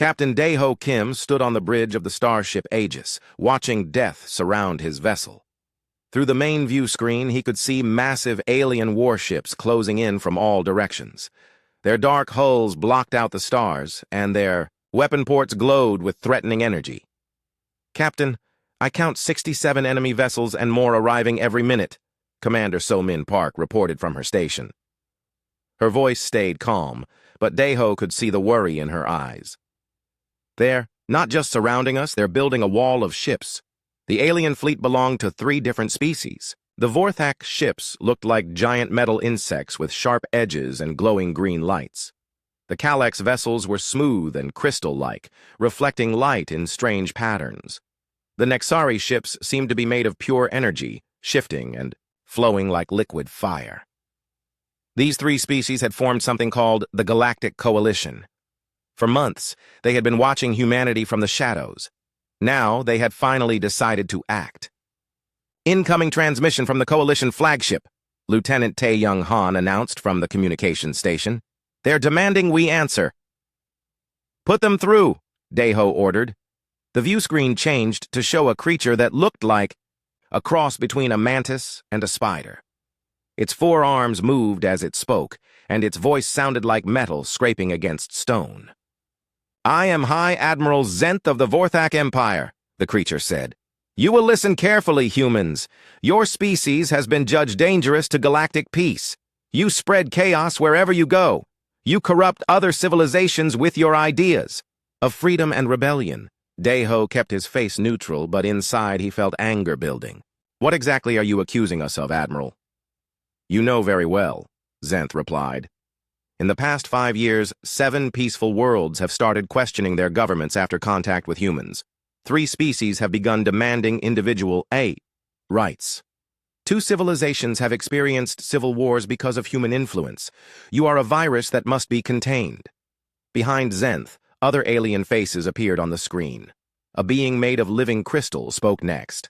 Captain Daeho Kim stood on the bridge of the starship Aegis, watching death surround his vessel. Through the main view screen, he could see massive alien warships closing in from all directions. Their dark hulls blocked out the stars, and their weapon ports glowed with threatening energy. "Captain, I count 67 enemy vessels and more arriving every minute," Commander So-Min Park reported from her station. Her voice stayed calm, but Daeho could see the worry in her eyes. "They're not just surrounding us, they're building a wall of ships. The alien fleet belonged to 3 different species. The Vorthak ships looked like giant metal insects with sharp edges and glowing green lights. The Kalax vessels were smooth and crystal-like, reflecting light in strange patterns. The Nexari ships seemed to be made of pure energy, shifting and flowing like liquid fire. These 3 species had formed something called the Galactic Coalition. For months, they had been watching humanity from the shadows. Now, they had finally decided to act. "Incoming transmission from the Coalition flagship," Lieutenant Tae-Young Han announced from the communications station. "They're demanding we answer." "Put them through," Daeho ordered. The view screen changed to show a creature that looked like a cross between a mantis and a spider. Its 4 arms moved as it spoke, and its voice sounded like metal scraping against stone. "I am High Admiral Zenth of the Vorthak Empire," the creature said. "You will listen carefully, humans. Your species has been judged dangerous to galactic peace. You spread chaos wherever you go. You corrupt other civilizations with your ideas of freedom and rebellion." Daeho kept his face neutral, but inside he felt anger building. "What exactly are you accusing us of, Admiral?" "You know very well," Zenth replied. "In the past 5 years, 7 peaceful worlds have started questioning their governments after contact with humans. 3 species have begun demanding individual rights. 2 civilizations have experienced civil wars because of human influence. You are a virus that must be contained." Behind Zenth, other alien faces appeared on the screen. A being made of living crystal spoke next.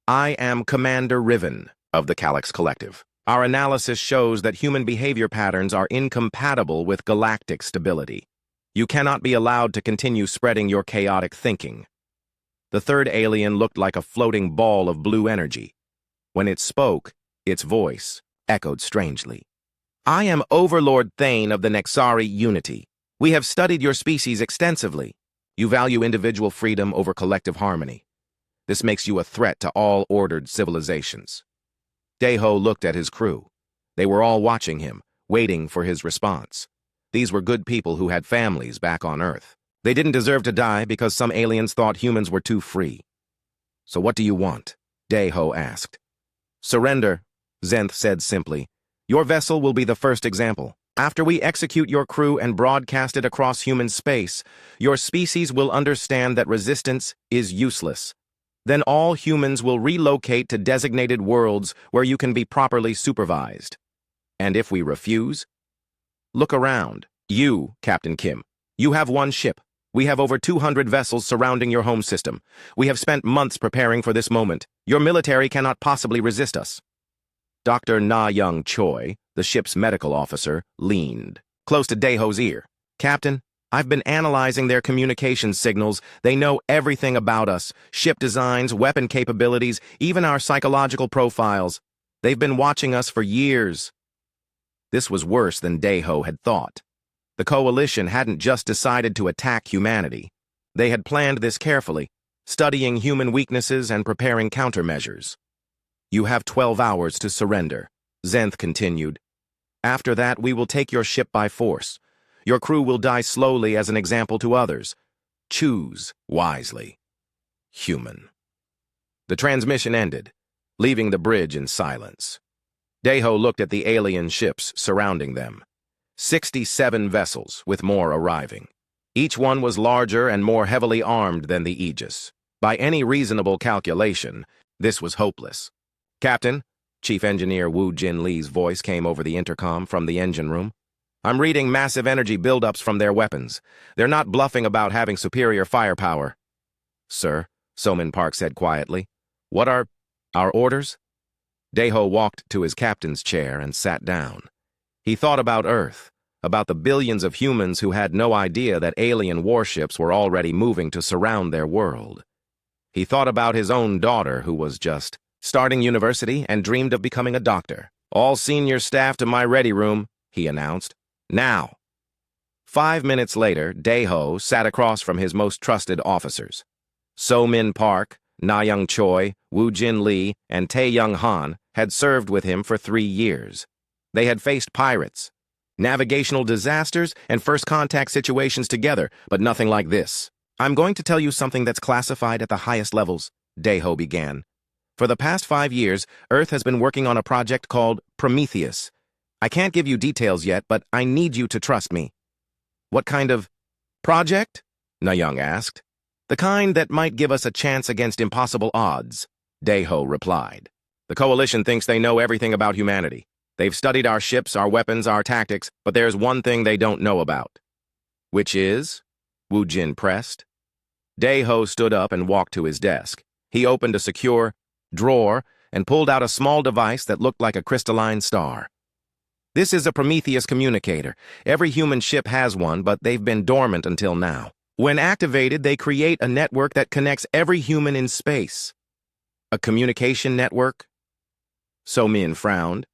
"I am Commander Riven of the Kalax Collective. Our analysis shows that human behavior patterns are incompatible with galactic stability. You cannot be allowed to continue spreading your chaotic thinking." The 3rd alien looked like a floating ball of blue energy. When it spoke, its voice echoed strangely. "I am Overlord Thane of the Nexari Unity. We have studied your species extensively. You value individual freedom over collective harmony. This makes you a threat to all ordered civilizations." Daeho looked at his crew. They were all watching him, waiting for his response. These were good people who had families back on Earth. They didn't deserve to die because some aliens thought humans were too free. "So what do you want?" Daeho asked. "Surrender," Zenth said simply. "Your vessel will be the first example. After we execute your crew and broadcast it across human space, your species will understand that resistance is useless. Then all humans will relocate to designated worlds where you can be properly supervised. And if we refuse? Look around. You, Captain Kim, you have 1 ship. We have over 200 vessels surrounding your home system. We have spent months preparing for this moment. Your military cannot possibly resist us." Dr. Na-Young Choi, the ship's medical officer, leaned close to Daeho's ear. "Captain, I've been analyzing their communication signals. They know everything about us, ship designs, weapon capabilities, even our psychological profiles. They've been watching us for years." This was worse than Daeho had thought. The Coalition hadn't just decided to attack humanity. They had planned this carefully, studying human weaknesses and preparing countermeasures. "You have 12 hours to surrender," Zenth continued. "After that, we will take your ship by force. Your crew will die slowly as an example to others. Choose wisely. Human." The transmission ended, leaving the bridge in silence. Daeho looked at the alien ships surrounding them. 67 vessels, with more arriving. Each one was larger and more heavily armed than the Aegis. By any reasonable calculation, this was hopeless. "Captain," Chief Engineer Woo Jin Lee's voice came over the intercom from the engine room. "I'm reading massive energy buildups from their weapons. They're not bluffing about having superior firepower." "Sir," So-Min Park said quietly, "what are our orders?" Daeho walked to his captain's chair and sat down. He thought about Earth, about the billions of humans who had no idea that alien warships were already moving to surround their world. He thought about his own daughter, who was just starting university and dreamed of becoming a doctor. "All senior staff to my ready room," he announced. "Now." 5 minutes later, Dae-ho sat across from his most trusted officers. So-min Park, Na-young Choi, Woo-jin Lee, and Tae-young Han had served with him for 3 years. They had faced pirates, navigational disasters, and first contact situations together, but nothing like this. "I'm going to tell you something that's classified at the highest levels," Dae-ho began. "For the past 5 years, Earth has been working on a project called Prometheus. I can't give you details yet, but I need you to trust me." "What kind of project?" Na-young asked. "The kind that might give us a chance against impossible odds," Dae-ho replied. "The Coalition thinks they know everything about humanity. They've studied our ships, our weapons, our tactics, but there's one thing they don't know about." "Which is?" Woo-jin pressed. Dae-ho stood up and walked to his desk. He opened a secure drawer and pulled out a small device that looked like a crystalline star. "This is a Prometheus communicator. Every human ship has one, but they've been dormant until now. When activated, they create a network that connects every human in space." "A communication network?" So-min frowned.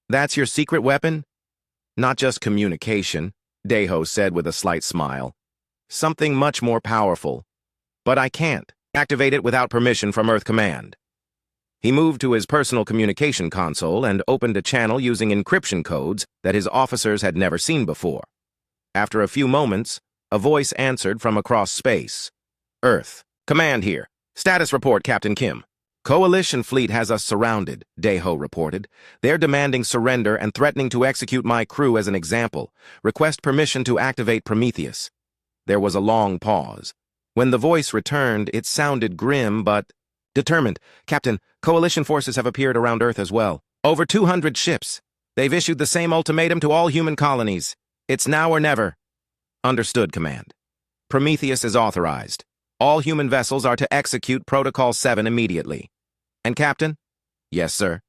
"That's your secret weapon?" "Not just communication," Dae-ho said with a slight smile. "Something much more powerful. But I can't activate it without permission from Earth Command." He moved to his personal communication console and opened a channel using encryption codes that his officers had never seen before. After a few moments, a voice answered from across space. "Earth. Command here. Status report, Captain Kim." "Coalition fleet has us surrounded," Dae-ho reported. "They're demanding surrender and threatening to execute my crew as an example. Request permission to activate Prometheus." There was a long pause. When the voice returned, it sounded grim but determined. "Captain, Coalition forces have appeared around Earth as well. Over 200 ships. They've issued the same ultimatum to all human colonies. It's now or never." "Understood, Command. Prometheus is authorized. All human vessels are to execute Protocol 7 immediately." "And Captain?" "Yes, sir."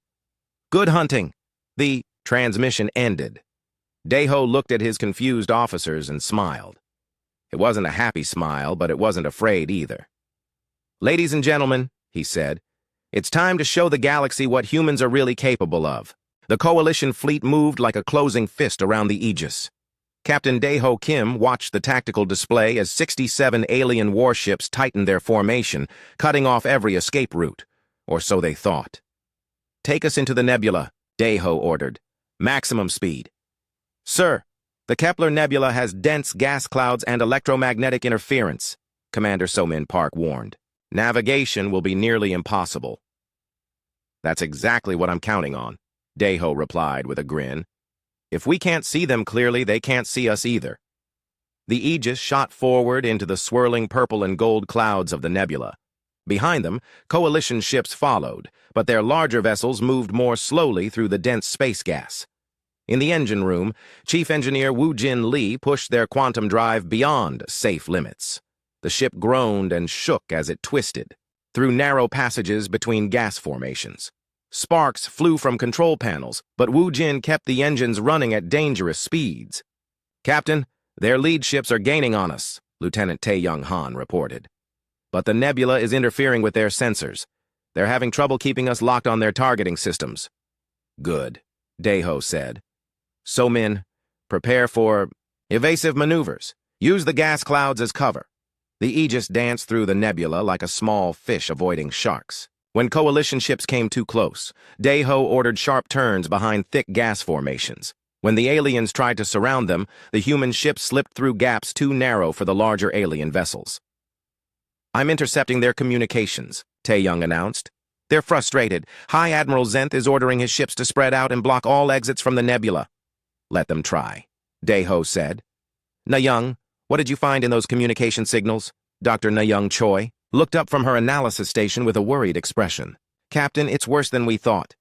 "Good hunting." The transmission ended. Dae-ho looked at his confused officers and smiled. It wasn't a happy smile, but it wasn't afraid either. "Ladies and gentlemen," he said, "it's time to show the galaxy what humans are really capable of." The Coalition fleet moved like a closing fist around the Aegis. Captain Dae-ho Kim watched the tactical display as 67 alien warships tightened their formation, cutting off every escape route, or so they thought. "Take us into the nebula," Dae-ho ordered. "Maximum speed." "Sir, the Kepler Nebula has dense gas clouds and electromagnetic interference," Commander So-min Park warned. "Navigation will be nearly impossible." "That's exactly what I'm counting on," Dae-ho replied with a grin. "If we can't see them clearly, they can't see us either." The Aegis shot forward into the swirling purple and gold clouds of the nebula. Behind them, Coalition ships followed, but their larger vessels moved more slowly through the dense space gas. In the engine room, Chief Engineer Woo-jin Lee pushed their quantum drive beyond safe limits. The ship groaned and shook as it twisted through narrow passages between gas formations. Sparks flew from control panels, but Woo-jin kept the engines running at dangerous speeds. "Captain, their lead ships are gaining on us," Lieutenant Tae-young Han reported. "But the nebula is interfering with their sensors. They're having trouble keeping us locked on their targeting systems." "Good," Dae-ho said. "So-min, prepare for evasive maneuvers. Use the gas clouds as cover." The Aegis danced through the nebula like a small fish avoiding sharks. When Coalition ships came too close, Dae-ho ordered sharp turns behind thick gas formations. When the aliens tried to surround them, the human ships slipped through gaps too narrow for the larger alien vessels. "I'm intercepting their communications," Tae-young announced. "They're frustrated. High Admiral Zenth is ordering his ships to spread out and block all exits from the nebula." "Let them try," Dae-ho said. "Na-young, what did you find in those communication signals?" Dr. Na-young Choi looked up from her analysis station with a worried expression. "Captain, it's worse than we thought.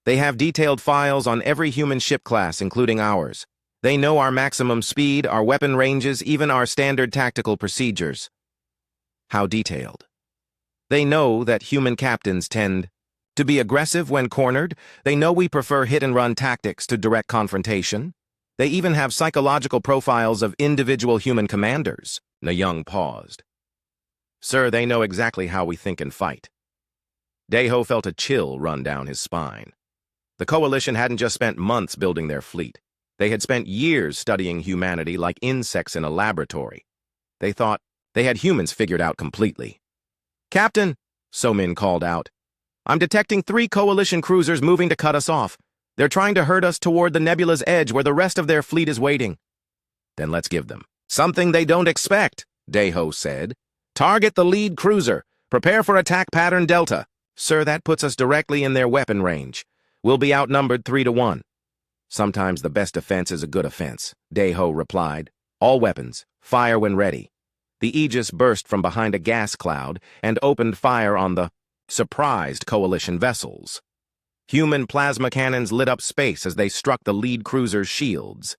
They have detailed files on every human ship class, including ours. They know our maximum speed, our weapon ranges, even our standard tactical procedures." "How detailed?" "They know that human captains tend to be aggressive when cornered. They know we prefer hit-and-run tactics to direct confrontation. They even have psychological profiles of individual human commanders. Young paused. Sir, they know exactly how we think and fight. Daeho felt a chill run down his spine. The Coalition hadn't just spent months building their fleet. They had spent years studying humanity like insects in a laboratory. They thought they had humans figured out completely. Captain, So-min called out, I'm detecting 3 Coalition cruisers moving to cut us off. They're trying to herd us toward the nebula's edge where the rest of their fleet is waiting. Then let's give them something they don't expect, Daeho said. Target the lead cruiser. Prepare for attack pattern Delta. Sir, that puts us directly in their weapon range. We'll be outnumbered 3-1. Sometimes the best defense is a good offense, Daeho replied. All weapons, fire when ready. The Aegis burst from behind a gas cloud and opened fire on the surprised Coalition vessels. Human plasma cannons lit up space as they struck the lead cruiser's shields.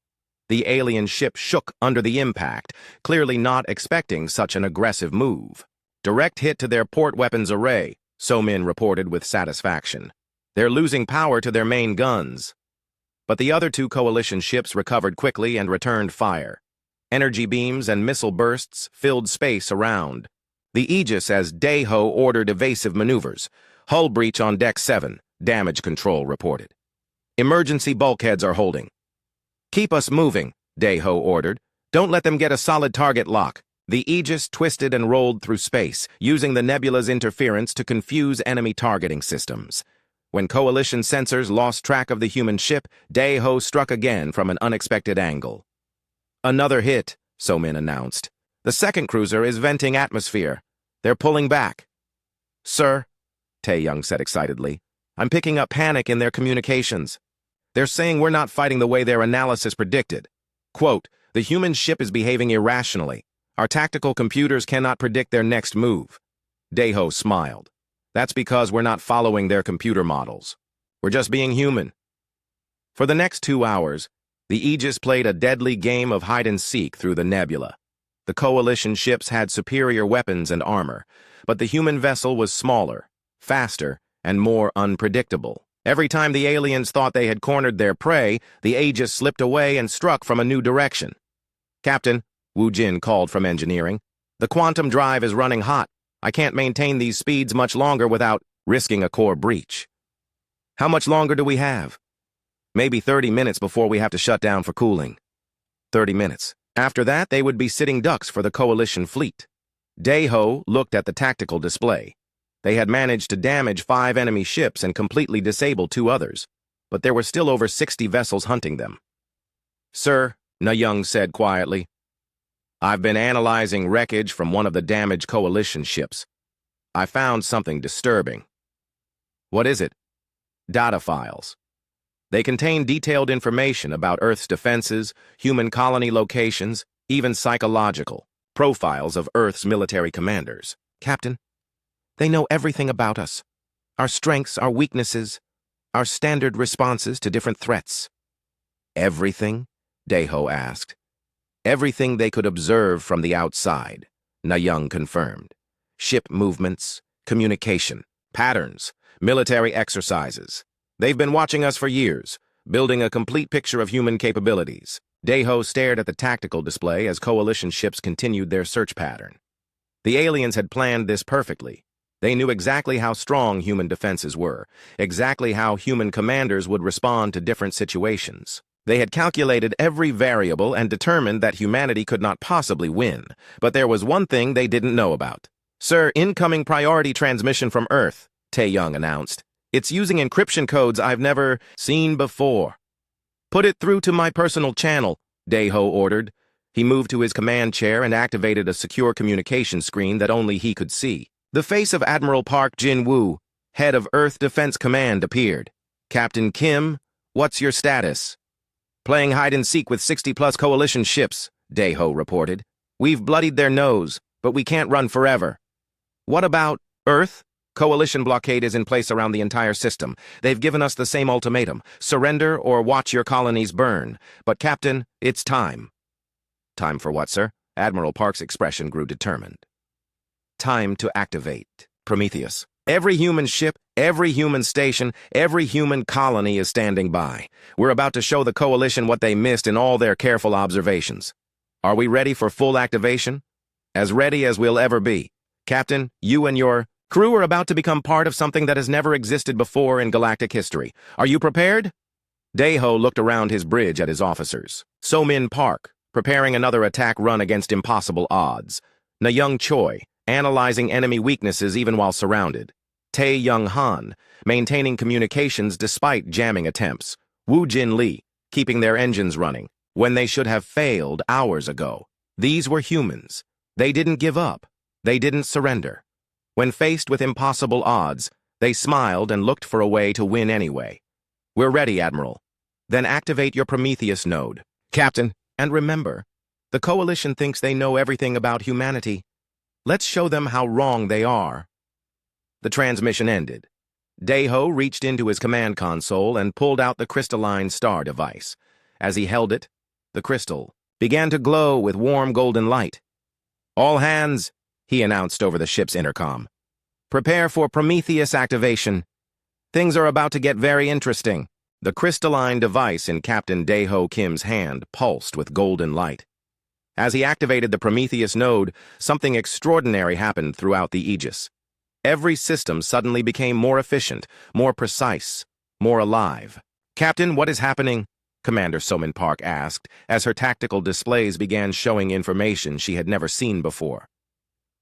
The alien ship shook under the impact, clearly not expecting such an aggressive move. Direct hit to their port weapons array, So-min reported with satisfaction. They're losing power to their main guns. But the other 2 Coalition ships recovered quickly and returned fire. Energy beams and missile bursts filled space around. The Aegis as Daeho ordered evasive maneuvers. Hull breach on Deck 7, damage control reported. Emergency bulkheads are holding. Keep us moving, Daeho ordered. Don't let them get a solid target lock. The Aegis twisted and rolled through space, using the nebula's interference to confuse enemy targeting systems. When Coalition sensors lost track of the human ship, Daeho struck again from an unexpected angle. Another hit, So-min announced. The second cruiser is venting atmosphere. They're pulling back. Sir, Tae-young said excitedly, I'm picking up panic in their communications. They're saying we're not fighting the way their analysis predicted. Quote, the human ship is behaving irrationally. Our tactical computers cannot predict their next move. Daeho smiled. That's because we're not following their computer models. We're just being human. For the next 2 hours, the Aegis played a deadly game of hide-and-seek through the nebula. The Coalition ships had superior weapons and armor, but the human vessel was smaller, faster, and more unpredictable. Every time the aliens thought they had cornered their prey, the Aegis slipped away and struck from a new direction. Captain, Wu Jin called from engineering, the quantum drive is running hot. I can't maintain these speeds much longer without risking a core breach. How much longer do we have? Maybe 30 minutes before we have to shut down for cooling. 30 minutes. After that, they would be sitting ducks for the Coalition fleet. Daeho looked at the tactical display. They had managed to damage 5 enemy ships and completely disable 2 others, but there were still over 60 vessels hunting them. Sir, Na-young said quietly, I've been analyzing wreckage from one of the damaged Coalition ships. I found something disturbing. What is it? Data files. They contain detailed information about Earth's defenses, human colony locations, even psychological profiles of Earth's military commanders. Captain, they know everything about us. Our strengths, our weaknesses, our standard responses to different threats. Everything? Daeho asked. Everything they could observe from the outside, Na-young confirmed. Ship movements, communication, patterns, military exercises. They've been watching us for years, building a complete picture of human capabilities. Daeho stared at the tactical display as Coalition ships continued their search pattern. The aliens had planned this perfectly. They knew exactly how strong human defenses were, exactly how human commanders would respond to different situations. They had calculated every variable and determined that humanity could not possibly win. But there was one thing they didn't know about. Sir, incoming priority transmission from Earth, Tae-young announced. It's using encryption codes I've never seen before. Put it through to my personal channel, Daeho ordered. He moved to his command chair and activated a secure communication screen that only he could see. The face of Admiral Park Jin-woo, head of Earth Defense Command, appeared. Captain Kim, what's your status? Playing hide-and-seek with 60-plus Coalition ships, Daeho reported. We've bloodied their nose, but we can't run forever. What about Earth? Coalition blockade is in place around the entire system. They've given us the same ultimatum. Surrender or watch your colonies burn. But, Captain, it's time. Time for what, sir? Admiral Park's expression grew determined. Time to activate Prometheus. Every human ship, every human station, every human colony is standing by. We're about to show the Coalition what they missed in all their careful observations. Are we ready for full activation? As ready as we'll ever be. Captain, you and your crew are about to become part of something that has never existed before in galactic history. Are you prepared? Daeho looked around his bridge at his officers. So-Min Park, preparing another attack run against impossible odds. Na-Young Choi, analyzing enemy weaknesses even while surrounded. Tae-Young Han, maintaining communications despite jamming attempts. Woo-Jin Lee, keeping their engines running, when they should have failed hours ago. These were humans. They didn't give up. They didn't surrender. When faced with impossible odds, they smiled and looked for a way to win anyway. We're ready, Admiral. Then activate your Prometheus node. Captain, and remember, the Coalition thinks they know everything about humanity. Let's show them how wrong they are. The transmission ended. Daeho reached into his command console and pulled out the crystalline star device. As he held it, the crystal began to glow with warm golden light. All hands, he announced over the ship's intercom. Prepare for Prometheus activation. Things are about to get very interesting. The crystalline device in Captain Daeho Kim's hand pulsed with golden light. As he activated the Prometheus node, something extraordinary happened throughout the Aegis. Every system suddenly became more efficient, more precise, more alive. Captain, what is happening? Commander So-Min Park asked, as her tactical displays began showing information she had never seen before.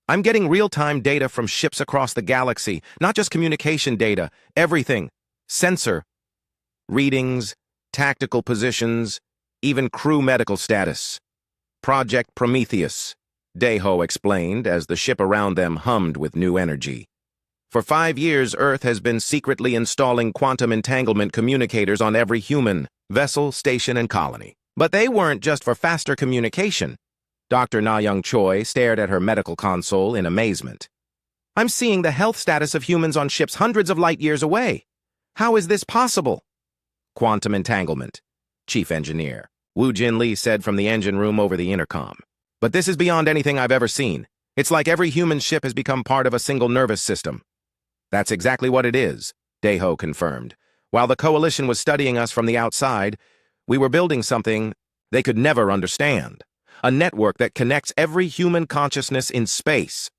I'm getting real-time data from ships across the galaxy, not just communication data, everything. Sensor readings, tactical positions, even crew medical status. Project Prometheus, Daeho explained as the ship around them hummed with new energy. For 5 years, Earth has been secretly installing quantum entanglement communicators on every human, vessel, station, and colony. But they weren't just for faster communication. Dr. Na-Young Choi stared at her medical console in amazement. I'm seeing the health status of humans on ships hundreds of light years away. How is this possible? Quantum entanglement, Chief Engineer Woo-Jin Lee said from the engine room over the intercom. But this is beyond anything I've ever seen. It's like every human ship has become part of a single nervous system. That's exactly what it is, Daeho confirmed. While the Coalition was studying us from the outside, we were building something they could never understand. A network that connects every human consciousness in space.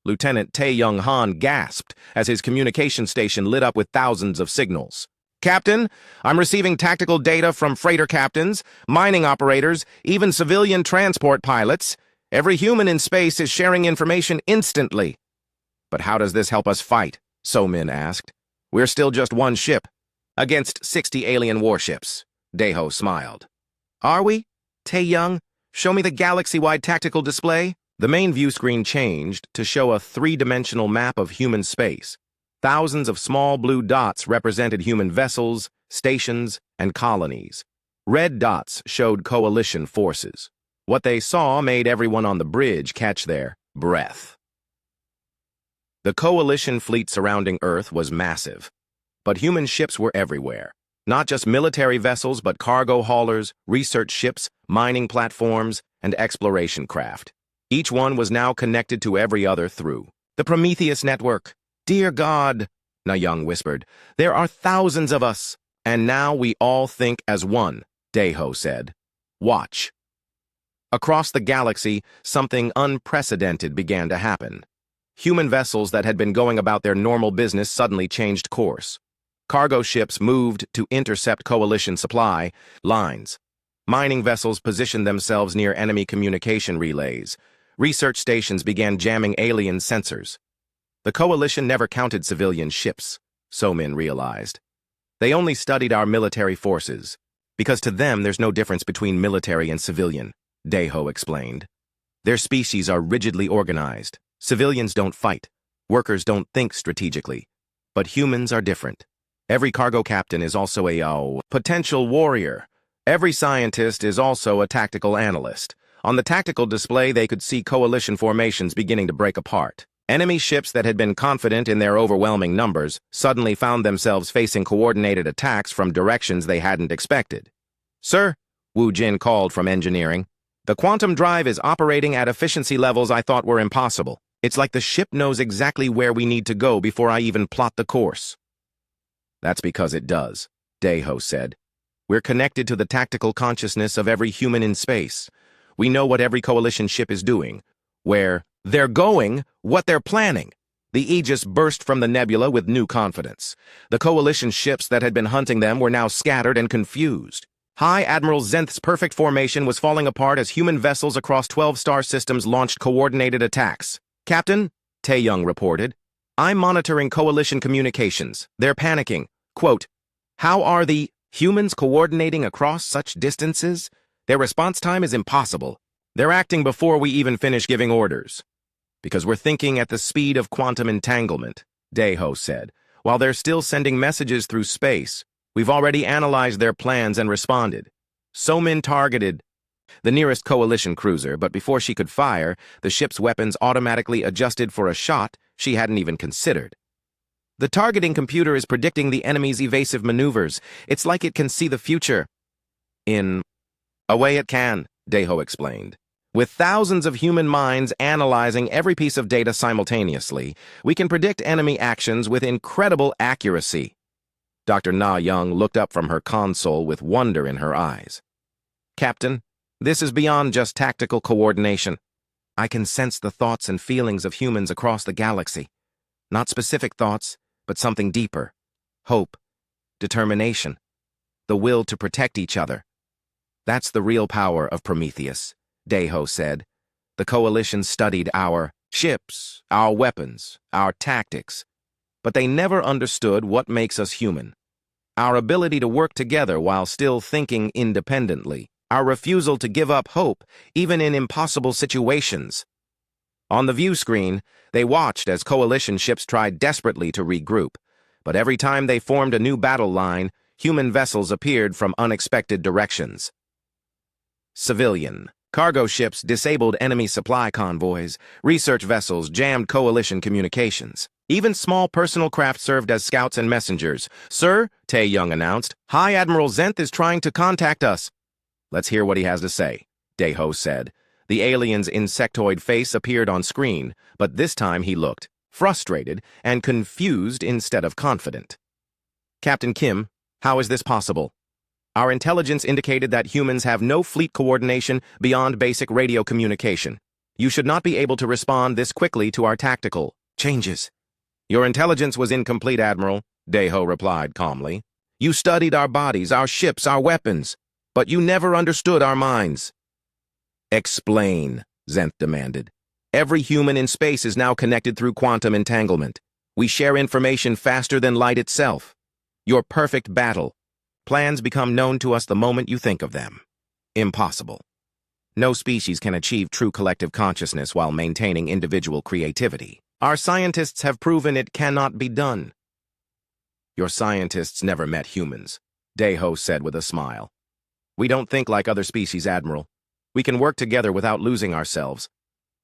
Lieutenant Tae-Young Han gasped as his communication station lit up with thousands of signals. Captain, I'm receiving tactical data from freighter captains, mining operators, even civilian transport pilots. Every human in space is sharing information instantly. But how does this help us fight? So-Min asked. We're still just one ship, against 60 alien warships. Daeho smiled. Are we? Tae-Young, show me the galaxy-wide tactical display. The main view screen changed to show a three-dimensional map of human space. Thousands of small blue dots represented human vessels, stations, and colonies. Red dots showed Coalition forces. What they saw made everyone on the bridge catch their breath. The Coalition fleet surrounding Earth was massive, but human ships were everywhere. Not just military vessels, but cargo haulers, research ships, mining platforms, and exploration craft. Each one was now connected to every other through the Prometheus network. Dear God, Na-Young whispered, there are thousands of us, and now we all think as one, Daeho said. Watch. Across the galaxy, something unprecedented began to happen. Human vessels that had been going about their normal business suddenly changed course. Cargo ships moved to intercept Coalition supply lines. Mining vessels positioned themselves near enemy communication relays. Research stations began jamming alien sensors. The Coalition never counted civilian ships, So-Min realized. They only studied our military forces, because to them there's no difference between military and civilian, Daeho explained. Their species are rigidly organized. Civilians don't fight. Workers don't think strategically. But humans are different. Every cargo captain is also a potential warrior. Every scientist is also a tactical analyst. On the tactical display, they could see Coalition formations beginning to break apart. Enemy ships that had been confident in their overwhelming numbers suddenly found themselves facing coordinated attacks from directions they hadn't expected. Sir, Woo-Jin called from engineering, the quantum drive is operating at efficiency levels I thought were impossible. It's like the ship knows exactly where we need to go before I even plot the course. That's because it does, Deho said. We're connected to the tactical consciousness of every human in space. We know what every coalition ship is doing, where they're going, what they're planning. The Aegis burst from the nebula with new confidence. The coalition ships that had been hunting them were now scattered and confused. High Admiral Zenth's perfect formation was falling apart as human vessels across 12 star systems launched coordinated attacks. Captain, Tae-young reported, I'm monitoring coalition communications. They're panicking. Quote, how are the humans coordinating across such distances? Their response time is impossible. They're acting before we even finish giving orders. Because we're thinking at the speed of quantum entanglement, Deho said. While they're still sending messages through space, we've already analyzed their plans and responded. Somin targeted the nearest coalition cruiser, but before she could fire, the ship's weapons automatically adjusted for a shot she hadn't even considered. The targeting computer is predicting the enemy's evasive maneuvers. It's like it can see the future. In a way it can, Deho explained. With thousands of human minds analyzing every piece of data simultaneously, we can predict enemy actions with incredible accuracy. Dr. Na-young looked up from her console with wonder in her eyes. Captain, this is beyond just tactical coordination. I can sense the thoughts and feelings of humans across the galaxy. Not specific thoughts, but something deeper. Hope, determination, the will to protect each other. That's the real power of Prometheus, Deho said. The coalition studied our ships, our weapons, our tactics, but they never understood what makes us human. Our ability to work together while still thinking independently. Our refusal to give up hope, even in impossible situations. On the view screen, they watched as coalition ships tried desperately to regroup, but every time they formed a new battle line, human vessels appeared from unexpected directions. Civilian. Cargo ships disabled enemy supply convoys, research vessels jammed coalition communications. Even small personal craft served as scouts and messengers. Sir, Tae-young announced, High Admiral Zenth is trying to contact us. Let's hear what he has to say, Deho said. The alien's insectoid face appeared on screen, but this time he looked frustrated and confused instead of confident. Captain Kim, how is this possible? Our intelligence indicated that humans have no fleet coordination beyond basic radio communication. You should not be able to respond this quickly to our tactical changes. Your intelligence was incomplete, Admiral, Deho replied calmly. You studied our bodies, our ships, our weapons, but you never understood our minds. Explain, Zenth demanded. Every human in space is now connected through quantum entanglement. We share information faster than light itself. Your perfect battle. Plans become known to us the moment you think of them. Impossible. No species can achieve true collective consciousness while maintaining individual creativity. Our scientists have proven it cannot be done. Your scientists never met humans, Deho said with a smile. We don't think like other species, Admiral. We can work together without losing ourselves.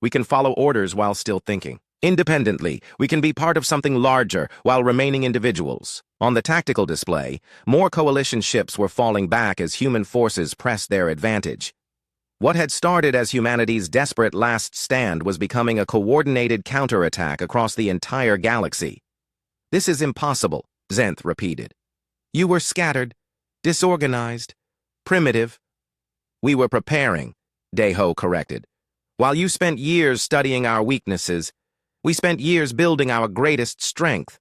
We can follow orders while still thinking. Independently, we can be part of something larger while remaining individuals. On the tactical display, more coalition ships were falling back as human forces pressed their advantage. What had started as humanity's desperate last stand was becoming a coordinated counterattack across the entire galaxy. This is impossible, Zenth repeated. You were scattered, disorganized, primitive. We were preparing, Deho corrected. While you spent years studying our weaknesses, we spent years building our greatest strength,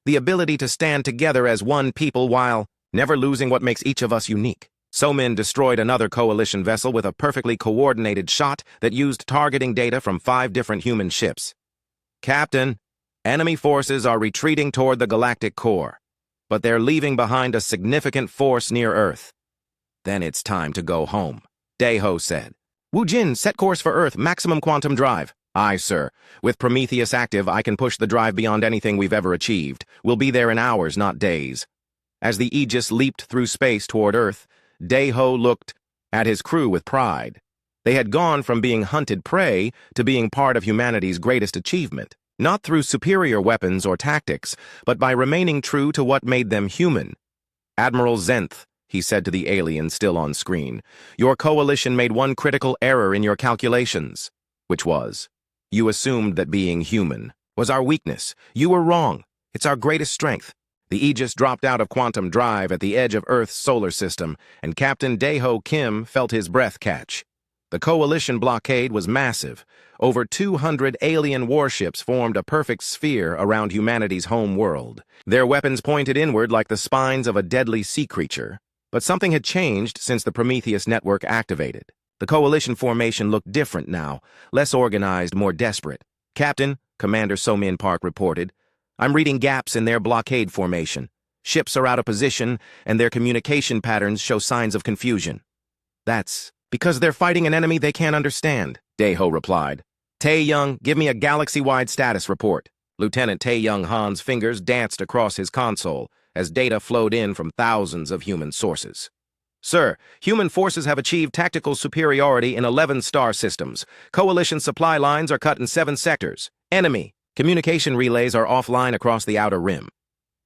the ability to stand together as one people while never losing what makes each of us unique. Somin destroyed another coalition vessel with a perfectly coordinated shot that used targeting data from 5 different human ships. Captain, enemy forces are retreating toward the galactic core, but they're leaving behind a significant force near Earth. Then it's time to go home, Deho said. Wu Jin, set course for Earth, maximum quantum drive. Aye, sir. With Prometheus active, I can push the drive beyond anything we've ever achieved. We'll be there in hours, not days. As the Aegis leaped through space toward Earth, Deho looked at his crew with pride. They had gone from being hunted prey to being part of humanity's greatest achievement, not through superior weapons or tactics, but by remaining true to what made them human. Admiral Zenth, he said to the alien still on screen, your coalition made one critical error in your calculations, which was, You assumed that being human was our weakness. You were wrong. It's our greatest strength. The Aegis dropped out of quantum drive at the edge of Earth's solar system, and Captain Daeho Kim felt his breath catch. The Coalition blockade was massive. Over 200 alien warships formed a perfect sphere around humanity's home world. Their weapons pointed inward like the spines of a deadly sea creature. But something had changed since the Prometheus network activated. The Coalition formation looked different now, less organized, more desperate. "Captain," Commander So-Min Park reported, "I'm reading gaps in their blockade formation. Ships are out of position, and their communication patterns show signs of confusion." "That's because they're fighting an enemy they can't understand," Daeho replied. "Tae-young, give me a galaxy-wide status report." Lieutenant Tae-young Han's fingers danced across his console as data flowed in from thousands of human sources. "Sir, human forces have achieved tactical superiority in 11 star systems. Coalition supply lines are cut in 7 sectors. Enemy communication relays are offline across the outer rim."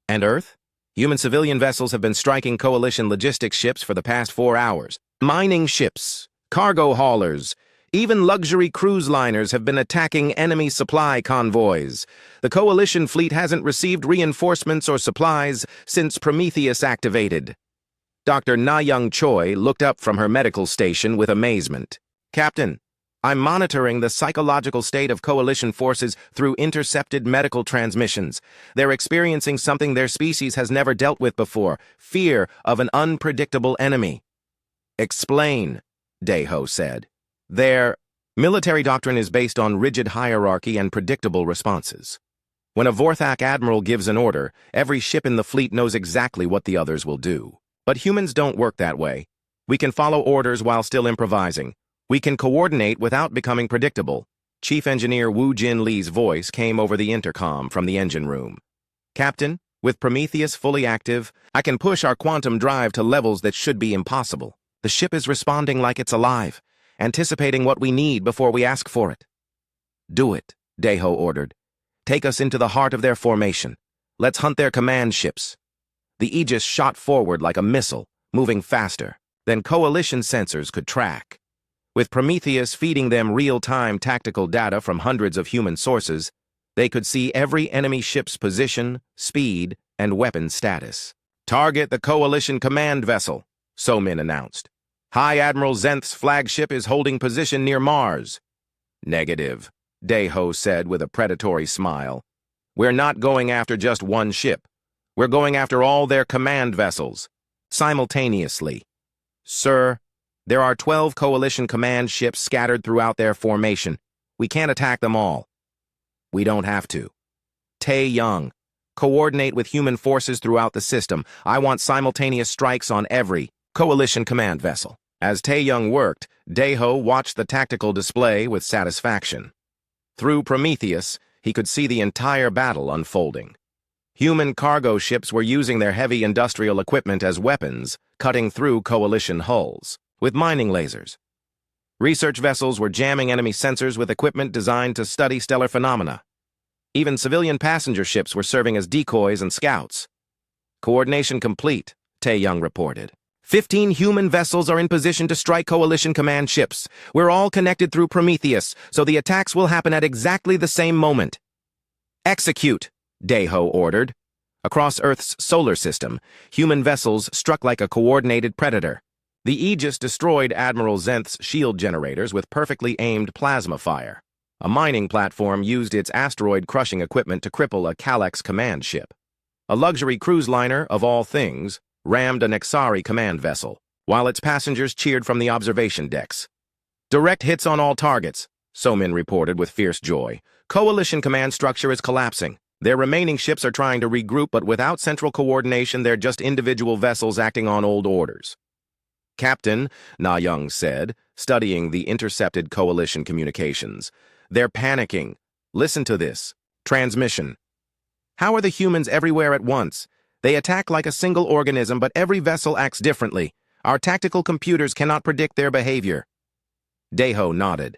"And Earth? Human civilian vessels have been striking Coalition logistics ships for the past 4 hours. Mining ships, cargo haulers, even luxury cruise liners have been attacking enemy supply convoys. The Coalition fleet hasn't received reinforcements or supplies since Prometheus activated." Dr. Na-young Choi looked up from her medical station with amazement. "Captain, I'm monitoring the psychological state of Coalition forces through intercepted medical transmissions. They're experiencing something their species has never dealt with before: fear of an unpredictable enemy." "Explain," Daeho said. "Their military doctrine is based on rigid hierarchy and predictable responses. When a Vorthak admiral gives an order, every ship in the fleet knows exactly what the others will do. But humans don't work that way. We can follow orders while still improvising. We can coordinate without becoming predictable." Chief Engineer Woo Jin Lee's voice came over the intercom from the engine room. "Captain, with Prometheus fully active, I can push our quantum drive to levels that should be impossible. The ship is responding like it's alive, anticipating what we need before we ask for it." "Do it," Daeho ordered. "Take us into the heart of their formation. Let's hunt their command ships." The Aegis shot forward like a missile, moving faster than Coalition sensors could track. With Prometheus feeding them real-time tactical data from hundreds of human sources, they could see every enemy ship's position, speed, and weapon status. "Target the Coalition command vessel," So-Min announced. "High Admiral Zenth's flagship is holding position near Mars." "Negative," Daeho said with a predatory smile. "We're not going after just one ship. We're going after all their command vessels, simultaneously." "Sir, there are 12 Coalition command ships scattered throughout their formation. We can't attack them all." "We don't have to." "Tae-young, coordinate with human forces throughout the system. I want simultaneous strikes on every Coalition command vessel." As Tae-young worked, Daeho watched the tactical display with satisfaction. Through Prometheus, he could see the entire battle unfolding. Human cargo ships were using their heavy industrial equipment as weapons, cutting through Coalition hulls with mining lasers. Research vessels were jamming enemy sensors with equipment designed to study stellar phenomena. Even civilian passenger ships were serving as decoys and scouts. "Coordination complete," Tae-young reported. 15 human vessels are in position to strike Coalition command ships. We're all connected through Prometheus, so the attacks will happen at exactly the same moment." "Execute," Daeho ordered. Across Earth's solar system, human vessels struck like a coordinated predator. The Aegis destroyed Admiral Zenth's shield generators with perfectly aimed plasma fire. A mining platform used its asteroid-crushing equipment to cripple a Kalax command ship. A luxury cruise liner, of all things, rammed a Nexari command vessel, while its passengers cheered from the observation decks. "Direct hits on all targets," So-Min reported with fierce joy. "Coalition command structure is collapsing. Their remaining ships are trying to regroup, but without central coordination, they're just individual vessels acting on old orders." "Captain," Na-young said, studying the intercepted Coalition communications, "they're panicking. Listen to this. Transmission. How are the humans everywhere at once? They attack like a single organism, but every vessel acts differently. Our tactical computers cannot predict their behavior." Daeho nodded.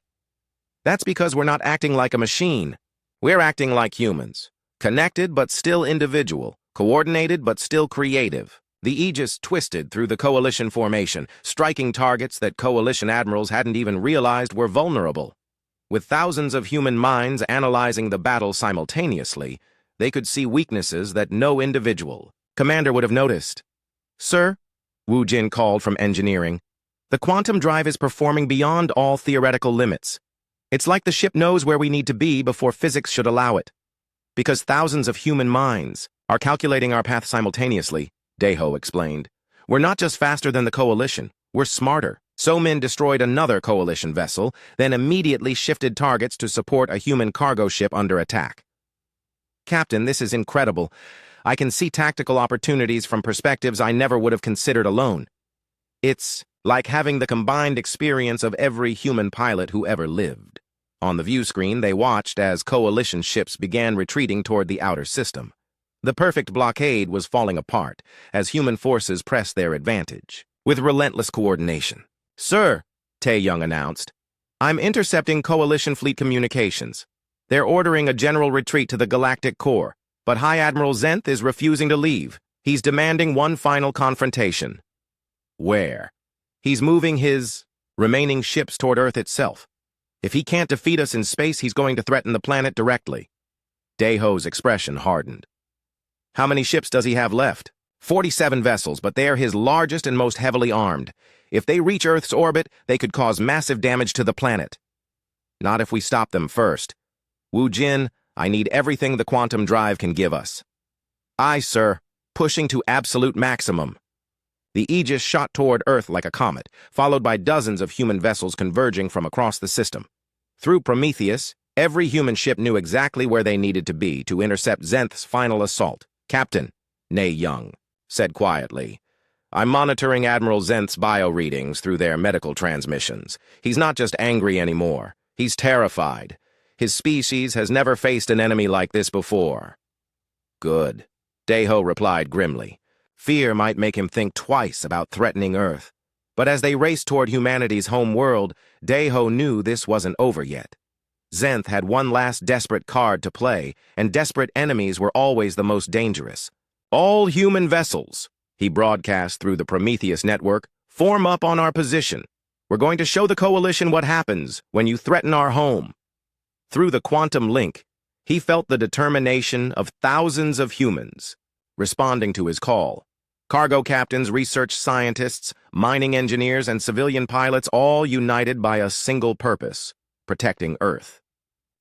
"That's because we're not acting like a machine. We're acting like humans. Connected but still individual. Coordinated but still creative." The Aegis twisted through the Coalition formation, striking targets that Coalition admirals hadn't even realized were vulnerable. With thousands of human minds analyzing the battle simultaneously, they could see weaknesses that no individual commander would have noticed. "Sir," Wu Jin called from engineering, "the quantum drive is performing beyond all theoretical limits. It's like the ship knows where we need to be before physics should allow it. Because thousands of human minds are calculating our path simultaneously," Daeho explained. "We're not just faster than the Coalition, we're smarter." So-Min destroyed another Coalition vessel, then immediately shifted targets to support a human cargo ship under attack. "Captain, this is incredible. I can see tactical opportunities from perspectives I never would have considered alone. It's like having the combined experience of every human pilot who ever lived." On the view screen, they watched as Coalition ships began retreating toward the outer system. The perfect blockade was falling apart as human forces pressed their advantage, with relentless coordination. "Sir," Tae-young announced, "I'm intercepting Coalition fleet communications. They're ordering a general retreat to the Galactic core, but High Admiral Zenth is refusing to leave. He's demanding one final confrontation." "Where?" "He's moving his remaining ships toward Earth itself. If he can't defeat us in space, he's going to threaten the planet directly." Daeho's expression hardened. "How many ships does he have left?" 47 vessels, but they are his largest and most heavily armed. If they reach Earth's orbit, they could cause massive damage to the planet. Not if we stop them first. Wu Jin, I need everything the quantum drive can give us." "Aye, sir. Pushing to absolute maximum." The Aegis shot toward Earth like a comet, followed by dozens of human vessels converging from across the system. Through Prometheus, every human ship knew exactly where they needed to be to intercept Zenth's final assault. "Captain," Tae-young said quietly, "I'm monitoring Admiral Zenth's bio-readings through their medical transmissions. He's not just angry anymore. He's terrified. His species has never faced an enemy like this before." "Good," Daeho replied grimly. Fear might make him think twice about threatening Earth. But as they raced toward humanity's home world, Daeho knew this wasn't over yet. Zenth had one last desperate card to play, and desperate enemies were always the most dangerous. "All human vessels," he broadcast through the Prometheus network, "form up on our position. We're going to show the Coalition what happens when you threaten our home." Through the quantum link, he felt the determination of thousands of humans responding to his call. Cargo captains, research scientists, mining engineers, and civilian pilots all united by a single purpose: protecting Earth.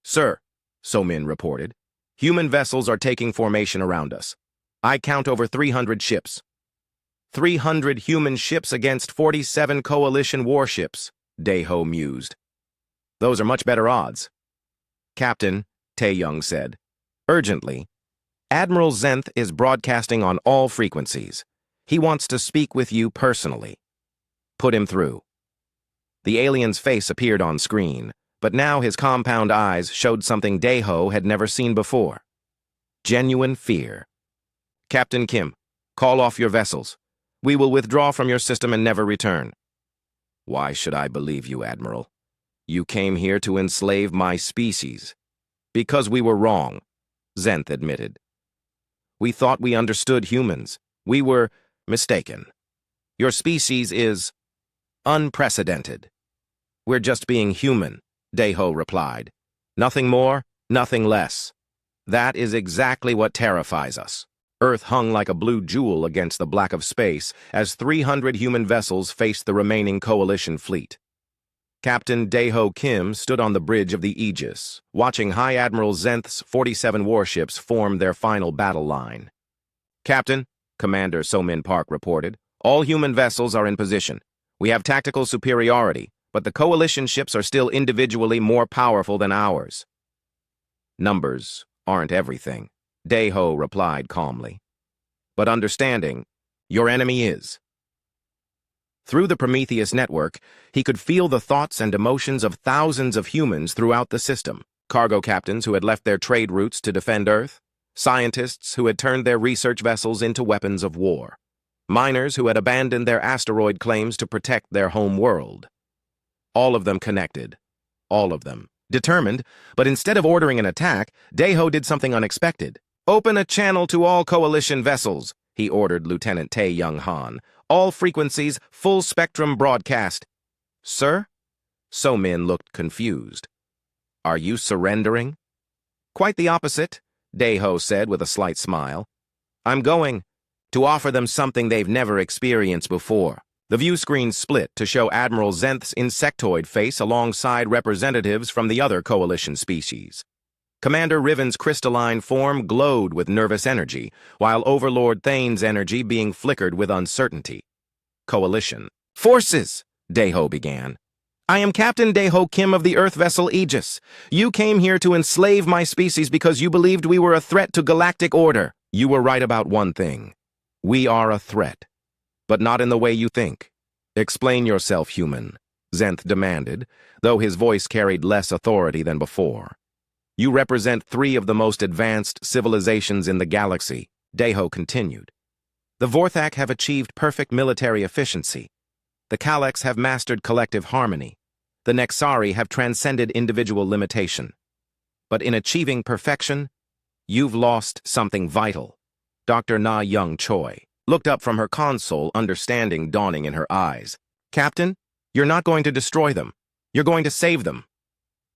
"Sir," So-Min reported, "human vessels are taking formation around us. I count over 300 ships." 300 human ships against 47 Coalition warships, Daeho mused. "Those are much better odds." "Captain," Tae-young said, "urgently, Admiral Zenth is broadcasting on all frequencies. He wants to speak with you personally." "Put him through." The alien's face appeared on screen, but now his compound eyes showed something Daeho had never seen before: genuine fear. "Captain Kim, call off your vessels. We will withdraw from your system and never return." "Why should I believe you, Admiral? You came here to enslave my species." "Because we were wrong," Zenth admitted. "We thought we understood humans. We were mistaken. Your species is unprecedented." "We're just being human," Daeho replied. "Nothing more, nothing less. That is exactly what terrifies us." Earth hung like a blue jewel against the black of space as 300 human vessels faced the remaining Coalition fleet. Captain Daeho Kim stood on the bridge of the Aegis, watching High Admiral Zenth's 47 warships form their final battle line. "Captain," Commander So-Min Park reported, "all human vessels are in position. We have tactical superiority, but the Coalition ships are still individually more powerful than ours." "Numbers aren't everything," Daeho replied calmly. "But understanding, your enemy is." Through the Prometheus network, he could feel the thoughts and emotions of thousands of humans throughout the system. Cargo captains who had left their trade routes to defend Earth, scientists who had turned their research vessels into weapons of war, miners who had abandoned their asteroid claims to protect their home world. All of them connected. All of them determined, but instead of ordering an attack, Daeho did something unexpected. "Open a channel to all Coalition vessels," he ordered Lieutenant Tae-young Han. "All frequencies, full spectrum broadcast." "Sir?" So-Min looked confused. Are you surrendering? Quite the opposite, Deho said with a slight smile. I'm going to offer them something they've never experienced before. The view screen split to show Admiral Zenth's insectoid face alongside representatives from the other coalition species. Commander Riven's crystalline form glowed with nervous energy, while Overlord Thane's energy being flickered with uncertainty. Coalition forces, Deho began. I am Captain Deho Kim of the Earth vessel Aegis. You came here to enslave my species because you believed we were a threat to galactic order. You were right about one thing. We are a threat. But not in the way you think. Explain yourself, human, Zenth demanded, though his voice carried less authority than before. You represent 3 of the most advanced civilizations in the galaxy, Deho continued. The Vorthak have achieved perfect military efficiency. The Kalex have mastered collective harmony. The Nexari have transcended individual limitation. But in achieving perfection, you've lost something vital. Dr. Na Young Choi looked up from her console, understanding dawning in her eyes. Captain, you're not going to destroy them. You're going to save them.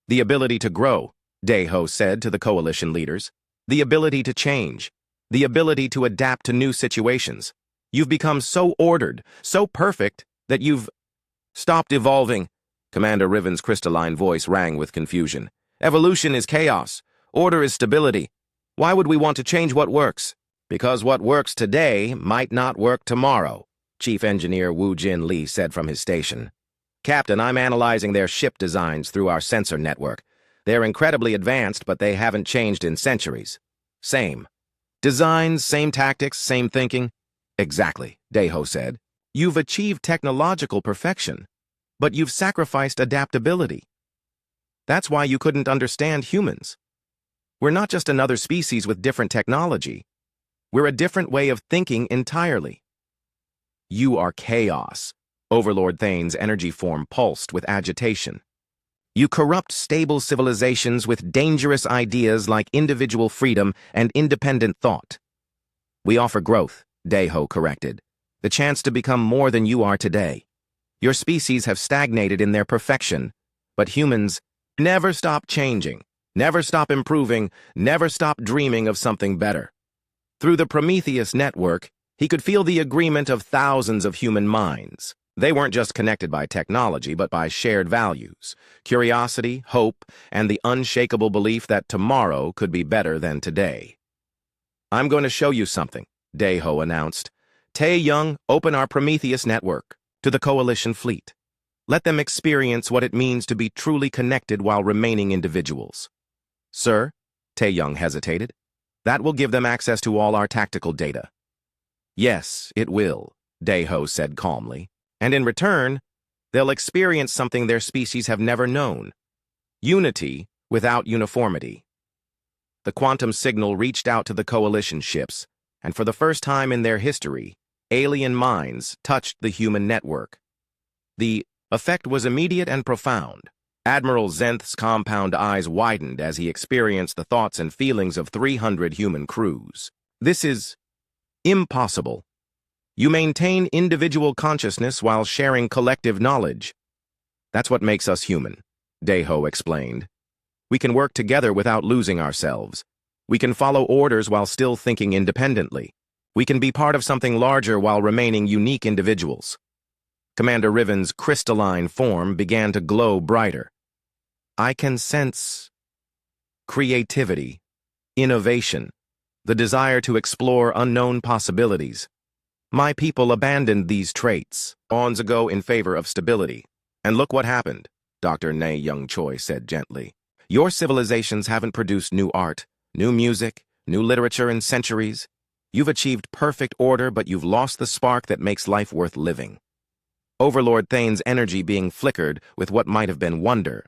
The ability to grow, Deho said to the coalition leaders. The ability to change. The ability to adapt to new situations. You've become so ordered, so perfect, that you've stopped evolving. Commander Riven's crystalline voice rang with confusion. Evolution is chaos. Order is stability. Why would we want to change what works? Because what works today might not work tomorrow, Chief Engineer Wu Jin Lee said from his station. Captain, I'm analyzing their ship designs through our sensor network. They're incredibly advanced, but they haven't changed in centuries. Same. Designs, same tactics, same thinking. Exactly, Deho said. You've achieved technological perfection, but you've sacrificed adaptability. That's why you couldn't understand humans. We're not just another species with different technology. We're a different way of thinking entirely. You are chaos. Overlord Thane's energy form pulsed with agitation. You corrupt stable civilizations with dangerous ideas like individual freedom and independent thought. We offer growth, Deho corrected, the chance to become more than you are today. Your species have stagnated in their perfection, but humans never stop changing, never stop improving, never stop dreaming of something better. Through the Prometheus network, he could feel the agreement of thousands of human minds. They weren't just connected by technology, but by shared values, curiosity, hope, and the unshakable belief that tomorrow could be better than today. I'm going to show you something, Deho announced. Tae Young, open our Prometheus network to the Coalition fleet. Let them experience what it means to be truly connected while remaining individuals. Sir, Tae Young hesitated. That will give them access to all our tactical data. Yes, it will, Deho said calmly. And in return, they'll experience something their species have never known. Unity without uniformity. The quantum signal reached out to the coalition ships, and for the first time in their history, alien minds touched the human network. The effect was immediate and profound. Admiral Zenth's compound eyes widened as he experienced the thoughts and feelings of 300 human crews. This is impossible. You maintain individual consciousness while sharing collective knowledge. That's what makes us human, Deho explained. We can work together without losing ourselves. We can follow orders while still thinking independently. We can be part of something larger while remaining unique individuals. Commander Riven's crystalline form began to glow brighter. I can sense creativity, innovation, the desire to explore unknown possibilities. My people abandoned these traits eons ago in favor of stability. And look what happened, Dr. Na Young Choi said gently. Your civilizations haven't produced new art, new music, new literature in centuries. You've achieved perfect order, but you've lost the spark that makes life worth living. Overlord Thane's energy being flickered with what might have been wonder.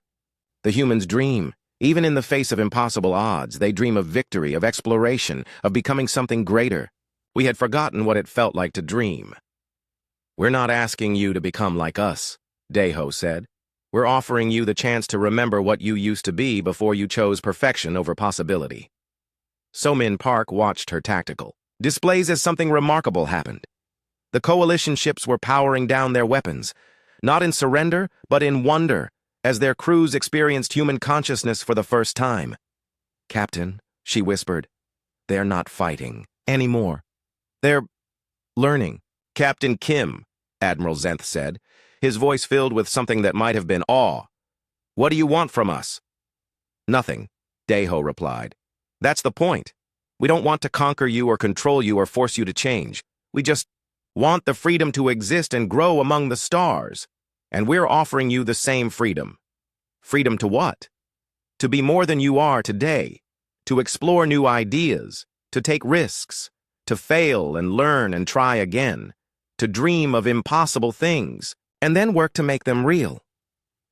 The humans dream. Even in the face of impossible odds, they dream of victory, of exploration, of becoming something greater. We had forgotten what it felt like to dream. We're not asking you to become like us, Deho said. We're offering you the chance to remember what you used to be before you chose perfection over possibility. So-Min Park watched her tactical displays as something remarkable happened. The coalition ships were powering down their weapons, not in surrender, but in wonder, as their crews experienced human consciousness for the first time. "Captain," she whispered, "they're not fighting anymore. They're learning." "Captain Kim," Admiral Zenth said, his voice filled with something that might have been awe. "What do you want from us?" "Nothing," Deho replied. "That's the point. We don't want to conquer you or control you or force you to change. We just want the freedom to exist and grow among the stars. And we're offering you the same freedom." "Freedom to what?" "To be more than you are today. To explore new ideas. To take risks. To fail and learn and try again. To dream of impossible things, and then work to make them real."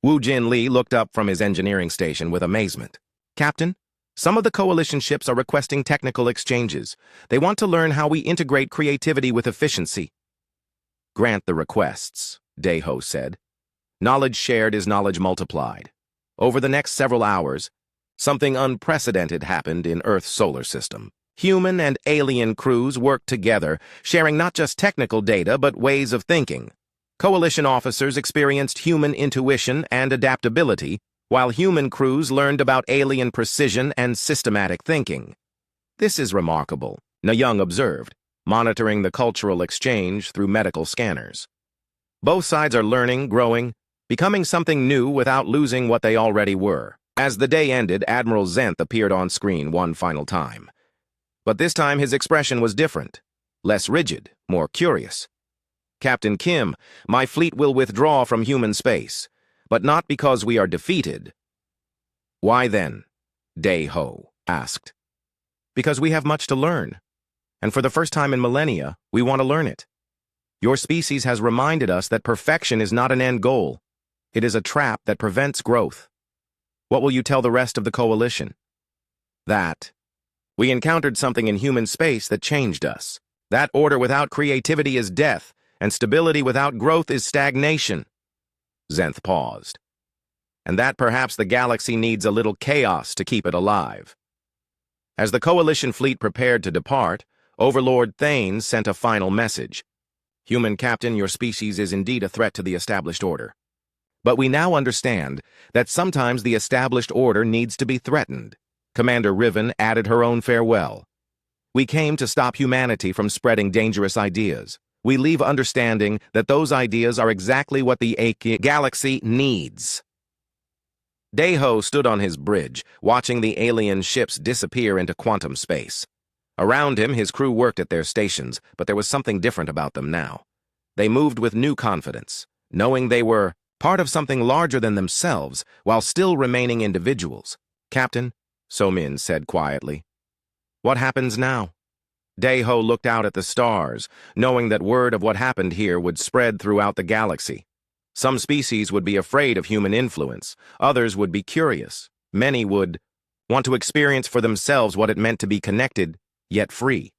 Wu Jin Lee looked up from his engineering station with amazement. "Captain, some of the Coalition ships are requesting technical exchanges. They want to learn how we integrate creativity with efficiency." "Grant the requests," Deho said. "Knowledge shared is knowledge multiplied." Over the next several hours, something unprecedented happened in Earth's solar system. Human and alien crews worked together, sharing not just technical data but ways of thinking. Coalition officers experienced human intuition and adaptability, while human crews learned about alien precision and systematic thinking. "This is remarkable," Young observed, monitoring the cultural exchange through medical scanners. "Both sides are learning, growing, becoming something new without losing what they already were." As the day ended, Admiral Zenth appeared on screen one final time. But this time his expression was different, less rigid, more curious. "Captain Kim, my fleet will withdraw from human space, but not because we are defeated." "Why then?" Deho asked. "Because we have much to learn, and for the first time in millennia, we want to learn it. Your species has reminded us that perfection is not an end goal. It is a trap that prevents growth. What will you tell the rest of the Coalition?" "That we encountered something in human space that changed us. That order without creativity is death, and stability without growth is stagnation." Zenth paused. "And that perhaps the galaxy needs a little chaos to keep it alive." As the Coalition fleet prepared to depart, Overlord Thane sent a final message. "Human Captain, your species is indeed a threat to the established order. But we now understand that sometimes the established order needs to be threatened." Commander Riven added her own farewell. "We came to stop humanity from spreading dangerous ideas. We leave understanding that those ideas are exactly what the galaxy needs." Deho stood on his bridge, watching the alien ships disappear into quantum space. Around him, his crew worked at their stations, but there was something different about them now. They moved with new confidence, knowing they were part of something larger than themselves, while still remaining individuals. "Captain," So-Min said quietly, "what happens now?" Deho looked out at the stars, knowing that word of what happened here would spread throughout the galaxy. Some species would be afraid of human influence, others would be curious, many would want to experience for themselves what it meant to be connected, yet free.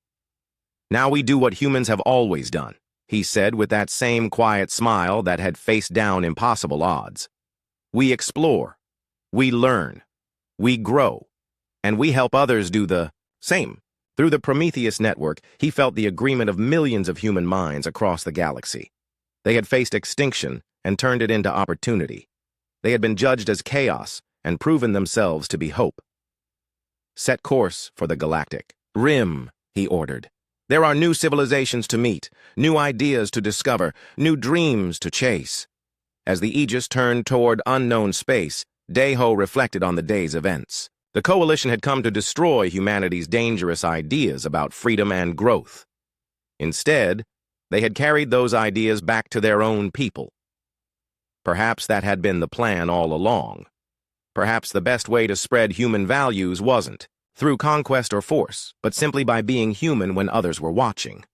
"Now we do what humans have always done," he said with that same quiet smile that had faced down impossible odds. "We explore, we learn, we grow, and we help others do the same." Through the Prometheus network, he felt the agreement of millions of human minds across the galaxy. They had faced extinction and turned it into opportunity. They had been judged as chaos and proven themselves to be hope. "Set course for the Galactic Rim," he ordered. "There are new civilizations to meet, new ideas to discover, new dreams to chase." As the Aegis turned toward unknown space, Deho reflected on the day's events. The Coalition had come to destroy humanity's dangerous ideas about freedom and growth. Instead, they had carried those ideas back to their own people. Perhaps that had been the plan all along. Perhaps the best way to spread human values wasn't through conquest or force, but simply by being human when others were watching.